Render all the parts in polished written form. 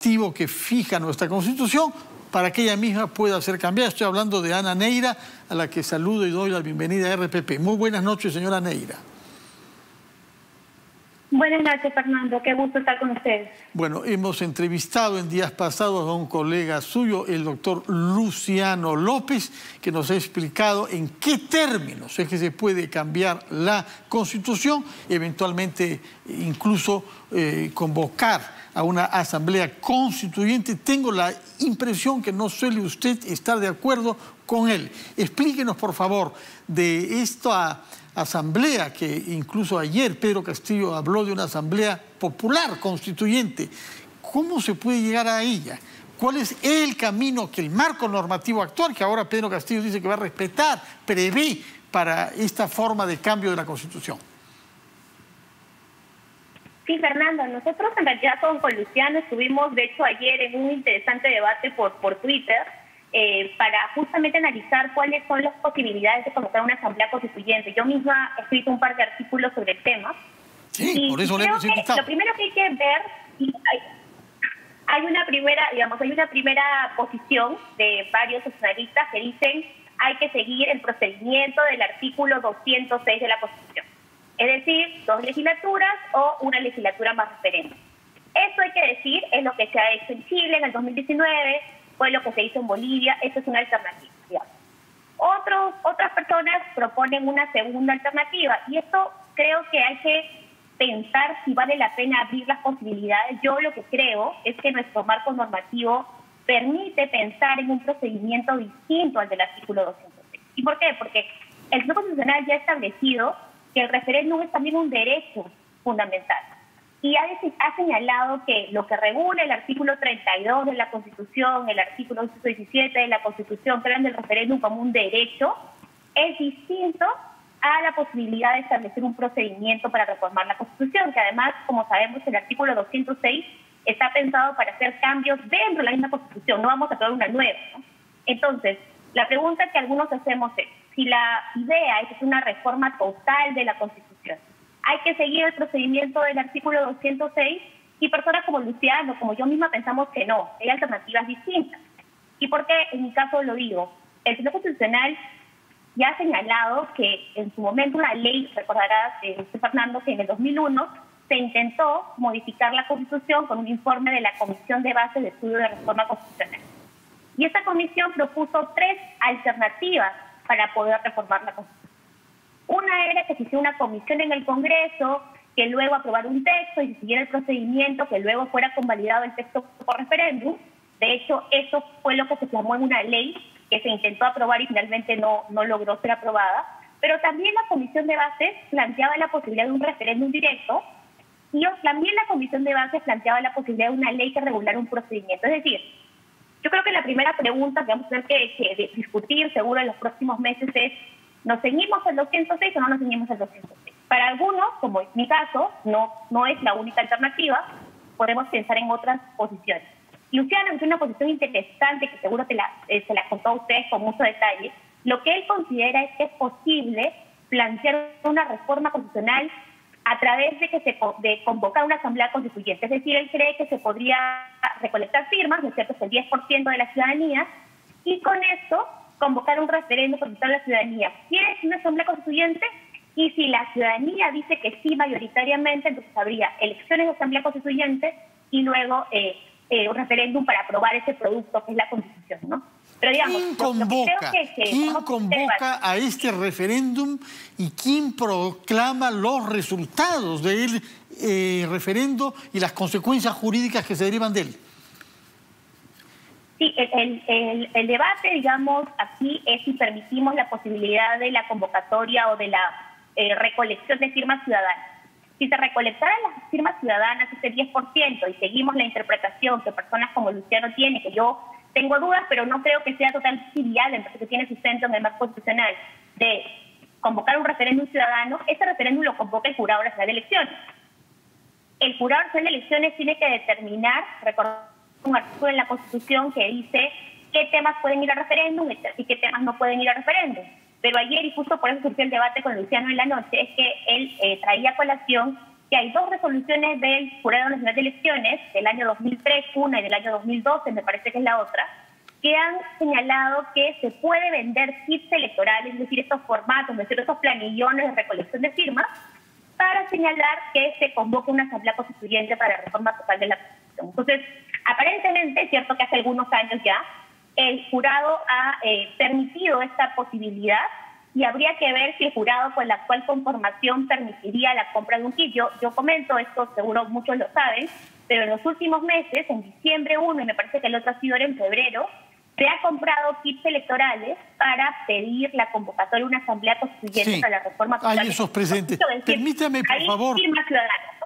objetivo que fija nuestra Constitución para que ella misma pueda ser cambiada. Estoy hablando de Ana Neira, a la que saludo y doy la bienvenida a RPP. Muy buenas noches, señora Neira. Buenas noches, Fernando. Qué gusto estar con ustedes. Bueno, hemos entrevistado en días pasados a un colega suyo, el doctor Luciano López, que nos ha explicado en qué términos es que se puede cambiar la Constitución, eventualmente incluso convocar a una asamblea constituyente. Tengo la impresión que no suele usted estar de acuerdo con él. Explíquenos, por favor, de esta asamblea, que incluso ayer Pedro Castillo habló de una asamblea popular constituyente. ¿Cómo se puede llegar a ella? ¿Cuál es el camino que el marco normativo actual, que ahora Pedro Castillo dice que va a respetar, prevé para esta forma de cambio de la Constitución? Sí, Fernando, nosotros en realidad con Luciano estuvimos, de hecho, ayer en un interesante debate por Twitter, para justamente analizar cuáles son las posibilidades de convocar una asamblea constituyente. Yo misma he escrito un par de artículos sobre el tema. Sí, por eso le hemos invitado. Lo primero que hay que ver, hay una primera posición de varios analistas que dicen hay que seguir el procedimiento del artículo 206 de la Constitución. Es decir, 2 legislaturas o una legislatura más referéndum. Eso hay que decir, es lo que se ha hecho en Chile en el 2019, fue lo que se hizo en Bolivia. Esto es una alternativa, digamos. Otras personas proponen una segunda alternativa, y esto creo que hay que pensar si vale la pena abrir las posibilidades. Yo lo que creo es que nuestro marco normativo permite pensar en un procedimiento distinto al del artículo 206. ¿Y por qué? Porque el Tribunal Constitucional ya ha establecido que el referéndum es también un derecho fundamental. Y ha señalado que lo que regula el artículo 32 de la Constitución, el artículo 117 de la Constitución, que hablan del referéndum como un derecho, es distinto a la posibilidad de establecer un procedimiento para reformar la Constitución, que además, como sabemos, el artículo 206 está pensado para hacer cambios dentro de la misma Constitución, no vamos a crear una nueva, ¿no? Entonces, la pregunta que algunos hacemos es, si la idea es una reforma total de la Constitución, hay que seguir el procedimiento del artículo 206, y personas como Luciano, como yo misma, pensamos que no, hay alternativas distintas. ¿Y por qué en mi caso lo digo? El Tribunal Constitucional ya ha señalado que en su momento una ley, recordarás, Fernando, que en el 2001 se intentó modificar la Constitución con un informe de la Comisión de Bases de Estudio de Reforma Constitucional. Y esta comisión propuso 3 alternativas para poder reformar la Constitución. Una era que se hiciera una comisión en el Congreso, que luego aprobara un texto y se siguiera el procedimiento, que luego fuera convalidado el texto por referéndum. De hecho, eso fue lo que se plasmó en una ley que se intentó aprobar y finalmente no logró ser aprobada. Pero también la Comisión de Bases planteaba la posibilidad de un referéndum directo, y también la Comisión de Bases planteaba la posibilidad de una ley que regulara un procedimiento. Es decir, yo creo que la primera pregunta que vamos a tener que discutir seguro en los próximos meses es, ¿nos ceñimos al 206 o no nos ceñimos al 206? Para algunos, como en mi caso, no es la única alternativa, podemos pensar en otras posiciones. Luciano tiene una posición interesante que seguro se la contó a ustedes con mucho detalle. Lo que él considera es que es posible plantear una reforma constitucional a través de convocar una asamblea constituyente. Es decir, él cree que se podría recolectar firmas, ¿no es cierto?, el 10% de la ciudadanía, y con esto convocar un referéndum por toda la ciudadanía. ¿Quieres una asamblea constituyente? Y si la ciudadanía dice que sí mayoritariamente, entonces habría elecciones de asamblea constituyente y luego un referéndum para aprobar ese producto que es la Constitución, ¿no? Pero digamos, ¿Quién convoca a este referéndum y quién proclama los resultados del referendo y las consecuencias jurídicas que se derivan de él? Sí, el debate, digamos, aquí es si permitimos la posibilidad de la convocatoria o de la recolección de firmas ciudadanas. Si se recolectaran las firmas ciudadanas, ese 10%, y seguimos la interpretación que personas como Luciano tiene, que yo tengo dudas, pero no creo que sea totalmente viable, porque tiene sustento en el marco constitucional, de convocar un referéndum ciudadano, ese referéndum lo convoca el Jurado Nacional de Elecciones. El Jurado Nacional de Elecciones tiene que determinar, recordar un artículo en la Constitución que dice qué temas pueden ir a referéndum y qué temas no pueden ir a referéndum. Pero ayer, y justo por eso surgió el debate con Luciano en la noche, es que él traía a colación que hay dos resoluciones del Jurado Nacional de Elecciones, del año 2003, una, y del año 2012, me parece que es la otra, que han señalado que se puede vender kits electorales, es decir, estos formatos, es decir, estos planillones de recolección de firmas, para señalar que se convoca una asamblea constituyente para la reforma total de la Constitución. Entonces, aparentemente, es cierto que hace algunos años ya, el jurado ha permitido esta posibilidad, y habría que ver si el jurado con la actual conformación permitiría la compra de un kit. Yo comento esto, seguro muchos lo saben, pero en los últimos meses, en diciembre 1, y me parece que el otro ha sido en febrero, se ha comprado kits electorales para pedir la convocatoria de una asamblea constituyente para la reforma total. Hay esos presentes. Permítame, por favor.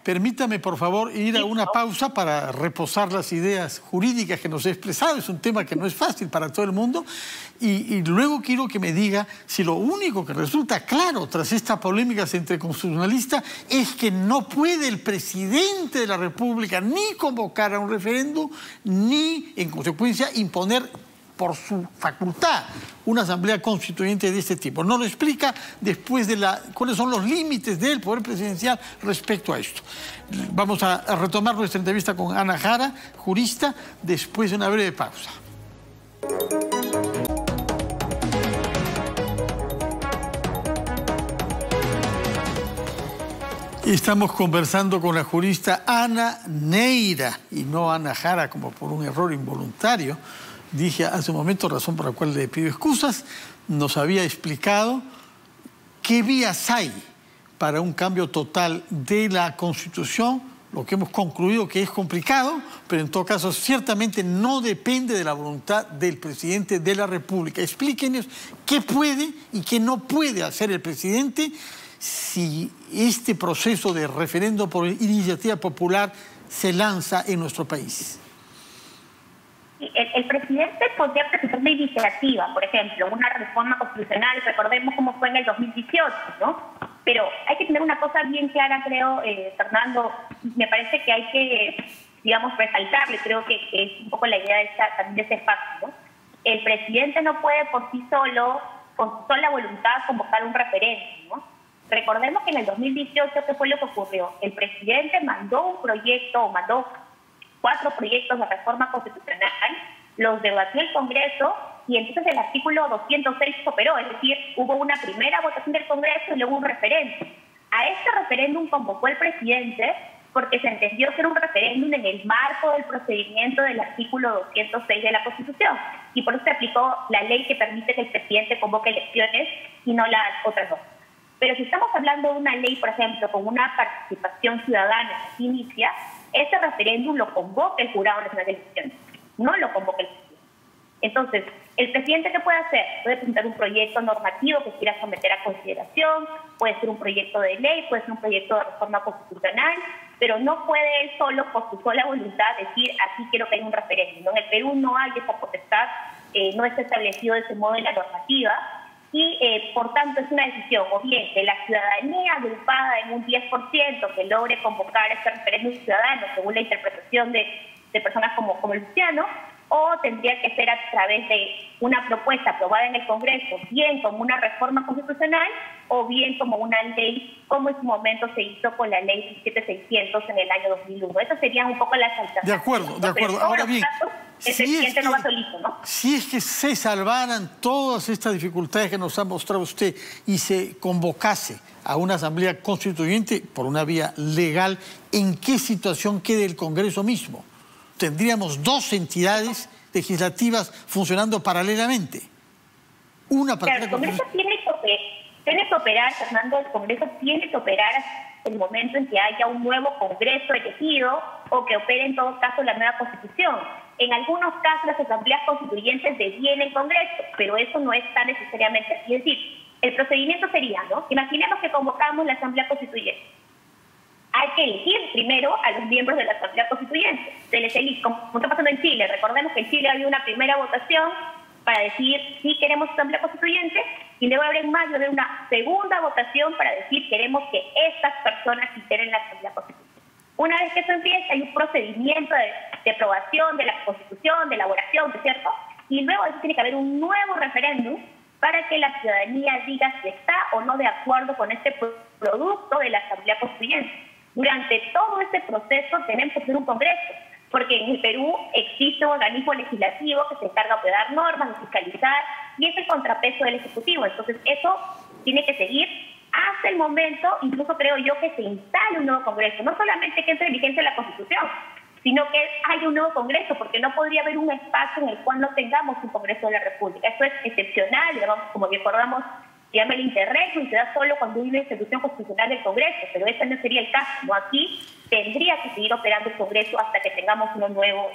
Permítame, por favor, ir a una pausa para reposar las ideas jurídicas que nos he expresado. Es un tema que no es fácil para todo el mundo. Y luego quiero que me diga si lo único que resulta claro tras estas polémicas entre constitucionalistas es que no puede el presidente de la República ni convocar a un referéndum, ni, en consecuencia, imponer por su facultad una asamblea constituyente de este tipo. Nos lo explica después de cuáles son los límites del poder presidencial respecto a esto. Vamos a retomar nuestra entrevista con Ana Jara, jurista, después de una breve pausa. Estamos conversando con la jurista Ana Neira, y no Ana Jara, como por un error involuntario. Dije hace un momento, razón por la cual le pido excusas. Nos había explicado qué vías hay para un cambio total de la Constitución, lo que hemos concluido que es complicado, pero en todo caso ciertamente no depende de la voluntad del presidente de la República. Explíquenos qué puede y qué no puede hacer el presidente si este proceso de referéndum por iniciativa popular se lanza en nuestro país. El presidente podría presentar una iniciativa, por ejemplo, una reforma constitucional. Recordemos cómo fue en el 2018, ¿no? Pero hay que tener una cosa bien clara, creo, Fernando. Me parece que hay que, digamos, resaltarle, creo que es un poco la idea también de este espacio, ¿no? El presidente no puede por sí solo, con su sola voluntad, convocar un referéndum, ¿no? Recordemos que en el 2018, ¿qué fue lo que ocurrió? El presidente mandó un proyecto, o mandó 4 proyectos de reforma constitucional, los debatió el Congreso, y entonces el artículo 206 se operó, es decir, hubo una primera votación del Congreso y luego un referéndum. A este referéndum convocó el presidente porque se entendió que era un referéndum en el marco del procedimiento del artículo 206 de la Constitución, y por eso se aplicó la ley que permite que el presidente convoque elecciones y no las otras dos. Pero si estamos hablando de una ley, por ejemplo, con una participación ciudadana que se inicia, ese referéndum lo convoca el Jurado Nacional de Elecciones, no lo convoca el presidente. Entonces, ¿el presidente qué puede hacer? Puede presentar un proyecto normativo que quiera someter a consideración, puede ser un proyecto de ley, puede ser un proyecto de reforma constitucional, pero no puede él solo, por su sola voluntad, decir, aquí quiero que haya un referéndum. En el Perú no hay esa potestad, no está establecido de ese modo en la normativa, y por tanto es una decisión o bien de la ciudadanía agrupada en un 10% que logre convocar este referéndum ciudadano según la interpretación de personas como Luciano, o tendría que ser a través de una propuesta aprobada en el Congreso, bien como una reforma constitucional o bien como una ley, como en su momento se hizo con la ley 17600 en el año 2001. Esas serían un poco las alternativas. De acuerdo. Ahora bien, el presidente no va solito, ¿no? Si es que se salvaran todas estas dificultades que nos ha mostrado usted y se convocase a una asamblea constituyente por una vía legal, ¿en qué situación queda el Congreso mismo? Tendríamos 2 entidades legislativas funcionando paralelamente. Una para claro, el Congreso tiene que operar, Fernando, el Congreso tiene que operar hasta el momento en que haya un nuevo Congreso elegido o que opere en todo caso la nueva Constitución. En algunos casos las asambleas constituyentes devienen Congreso, pero eso no es tan necesariamente así. Es decir, el procedimiento sería, ¿no? Imaginemos que convocamos la asamblea constituyente. Hay que elegir primero a los miembros de la Asamblea Constituyente. Se les elige, como está pasando en Chile. Recordemos que en Chile había una primera votación para decir si queremos Asamblea Constituyente, y luego habrá en mayo de una segunda votación para decir queremos que estas personas integren la Asamblea Constituyente. Una vez que eso empieza, hay un procedimiento de aprobación de la Constitución, de elaboración, ¿cierto? Y luego tiene que haber un nuevo referéndum para que la ciudadanía diga si está o no de acuerdo con este producto de la Asamblea Constituyente. Durante todo este proceso tenemos que tener un Congreso, porque en el Perú existe un organismo legislativo que se encarga de dar normas, de fiscalizar, y es el contrapeso del Ejecutivo. Entonces eso tiene que seguir hasta el momento, incluso creo yo, que se instale un nuevo Congreso. No solamente que entre en vigencia la Constitución, sino que haya un nuevo Congreso, porque no podría haber un espacio en el cual no tengamos un Congreso de la República. Eso es excepcional, digamos, como recordamos, se llama el interregno y se da solo cuando hay una institución constitucional del Congreso, pero ese no sería el caso, ¿no? Aquí tendría que seguir operando el Congreso hasta que tengamos uno nuevo.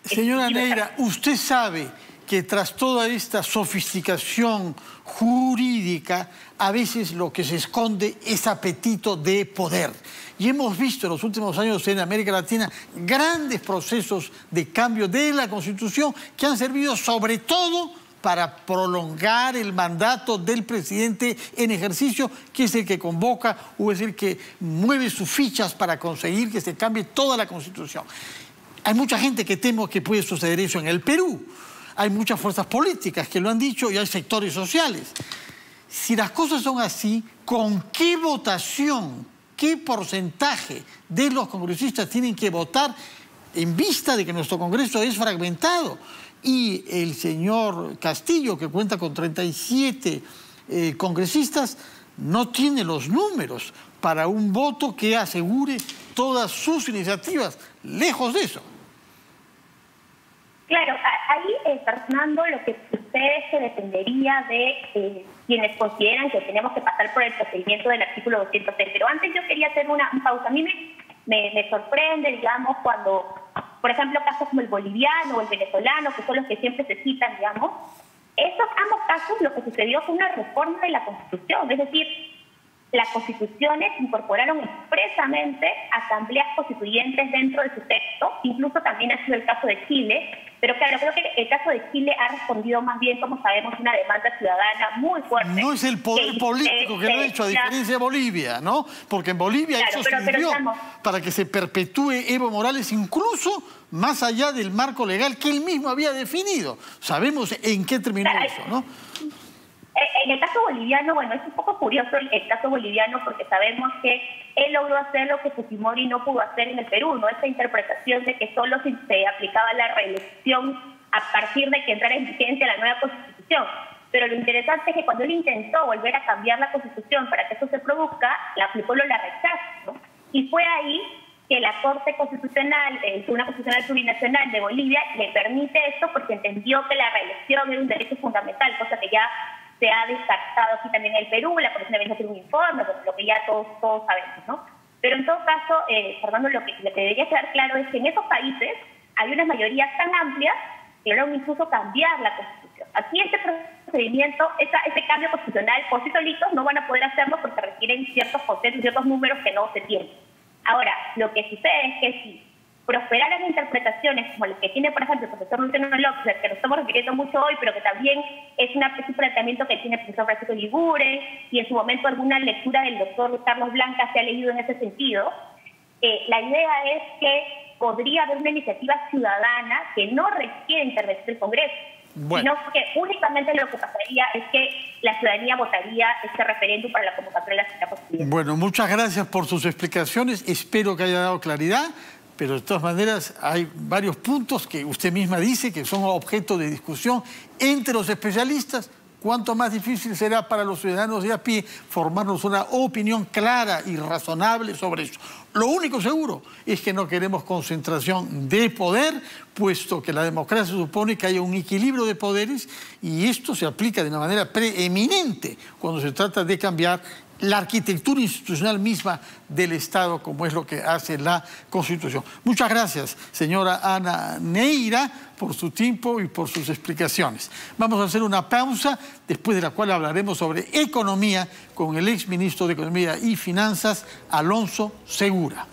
Señora Neira, usted sabe que tras toda esta sofisticación jurídica, a veces lo que se esconde es apetito de poder. Y hemos visto en los últimos años en América Latina grandes procesos de cambio de la Constitución que han servido sobre todo para prolongar el mandato del presidente en ejercicio, que es el que convoca o es el que mueve sus fichas para conseguir que se cambie toda la Constitución. Hay mucha gente que teme que puede suceder eso en el Perú. Hay muchas fuerzas políticas que lo han dicho y hay sectores sociales. Si las cosas son así, ¿con qué votación, qué porcentaje de los congresistas tienen que votar en vista de que nuestro Congreso es fragmentado? Y el señor Castillo, que cuenta con 37 congresistas, no tiene los números para un voto que asegure todas sus iniciativas. Lejos de eso. Claro, ahí, Fernando, lo que sucede es que dependería de quienes consideran que tenemos que pasar por el procedimiento del artículo 206. Pero antes yo quería hacer una pausa. A mí me sorprende, digamos, cuando, por ejemplo, casos como el boliviano o el venezolano, que son los que siempre se citan, digamos, ambos casos lo que sucedió fue una reforma de la Constitución. Es decir, las constituciones incorporaron expresamente asambleas constituyentes dentro de su texto, incluso también ha sido el caso de Chile, pero claro, creo que el caso de Chile ha respondido más bien, como sabemos, una demanda ciudadana muy fuerte. No es el poder político que lo ha hecho, a diferencia de Bolivia, ¿no? Porque en Bolivia eso sirvió para que se perpetúe Evo Morales incluso más allá del marco legal que él mismo había definido. Sabemos en qué terminó eso, ¿no? En el caso boliviano, bueno, es un poco curioso el caso boliviano porque sabemos que él logró hacer lo que Fujimori no pudo hacer en el Perú, ¿no? Esta interpretación de que solo se aplicaba la reelección a partir de que entrara en vigencia la nueva Constitución. Pero lo interesante es que cuando él intentó volver a cambiar la Constitución para que eso se produzca, el pueblo la rechaza, ¿no? Y fue ahí que la Corte Constitucional, el Tribunal Constitucional Plurinacional de Bolivia, le permite esto porque entendió que la reelección era un derecho fundamental, cosa que ya se ha descartado aquí también en el Perú. La Comisión debería hacer un informe, lo que ya todos sabemos, ¿no? Pero en todo caso, Fernando, lo que debería quedar claro es que en esos países hay unas mayorías tan amplias que lograron incluso cambiar la Constitución. Aquí este procedimiento, ese cambio constitucional por sí solitos no van a poder hacerlo porque requieren ciertos consensos, ciertos números que no se tienen. Ahora, lo que sucede es que si prosperaran interpretaciones como las que tiene, por ejemplo, el profesor Luciano López, al que nos estamos refiriendo mucho hoy, pero que también es un planteamiento que tiene el profesor Francisco Yguren, y en su momento alguna lectura del doctor Carlos Blanca se ha leído en ese sentido, la idea es que podría haber una iniciativa ciudadana que no requiere intervención del Congreso, sino que únicamente lo que pasaría es que la ciudadanía votaría este referéndum para la convocatoria de la Asamblea Constituyente. Bueno, muchas gracias por sus explicaciones, espero que haya dado claridad. Pero de todas maneras hay varios puntos que usted misma dice que son objeto de discusión entre los especialistas. Cuánto más difícil será para los ciudadanos de a pie formarnos una opinión clara y razonable sobre eso. Lo único seguro es que no queremos concentración de poder, puesto que la democracia supone que haya un equilibrio de poderes y esto se aplica de una manera preeminente cuando se trata de cambiar la arquitectura institucional misma del Estado, como es lo que hace la Constitución. Muchas gracias, señora Ana Neira, por su tiempo y por sus explicaciones. Vamos a hacer una pausa, después de la cual hablaremos sobre economía con el exministro de Economía y Finanzas, Alonso Segura.